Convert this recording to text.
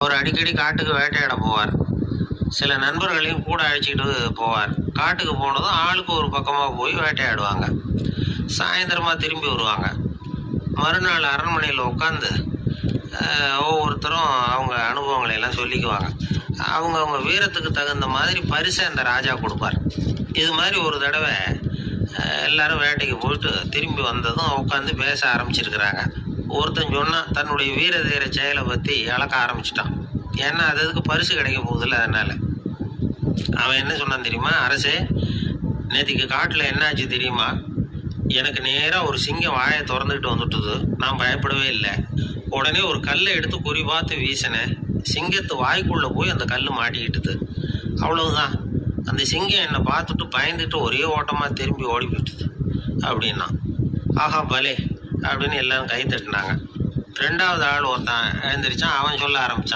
அவர் அடிக்கடி காட்டுக்கு வேட்டையாட போவார். சில நண்பர்களையும் கூட அழைச்சிக்கிட்டு போவார். காட்டுக்கு போனதும் ஆளுக்கு ஒரு பக்கமாக போய் வேட்டையாடுவாங்க. சாயந்தரமாக திரும்பி வருவாங்க. மறுநாள் அரண்மனையில் உட்காந்து ஒவ்வொருத்தரும் அவங்க அனுபவங்களை எல்லாம் சொல்லிக்குவாங்க. அவங்க வீரத்துக்கு தகுந்த மாதிரி பரிசை அந்த ராஜா கொடுப்பார். இது மாதிரி ஒரு தடவை எல்லாரும் வேட்டைக்கு போயிட்டு திரும்பி வந்ததும் உட்காந்து பேச ஆரம்பிச்சிருக்கிறாங்க. ஒருத்தன் சொன்னான், தன்னுடைய வீர தீர செயலை பற்றி அளக்க ஆரம்பிச்சிட்டான். ஏன்னா அதுக்கு பரிசு கிடைக்க போகுதில்ல, அதனால. அவன் என்ன சொன்னான் தெரியுமா? அரசே, நேற்றுக்கு காட்டில் என்னாச்சு தெரியுமா? எனக்கு நேராக ஒரு சிங்கம் வாயை திறந்துக்கிட்டு வந்துட்டுது. நான் பயப்படவே இல்லை. உடனே ஒரு கல்லை எடுத்து குறி பார்த்து வீசினேன். சிங்கத்து வாய்க்குள்ளே போய் அந்த கல் மாட்டிக்கிட்டுது. அவ்வளவுதான். அந்த சிங்கம் என்னை பார்த்துட்டு பயந்துட்டு ஒரே ஓட்டமாக திரும்பி ஓடி போயிட்டுது அப்படின்னா. ஆஹா பலே அப்படின்னு எல்லாரும் கை தட்டினாங்க. ரெண்டாவது ஆள் ஒருத்தன் எழுந்திரிச்சான். அவன் சொல்ல ஆரம்பித்தான்,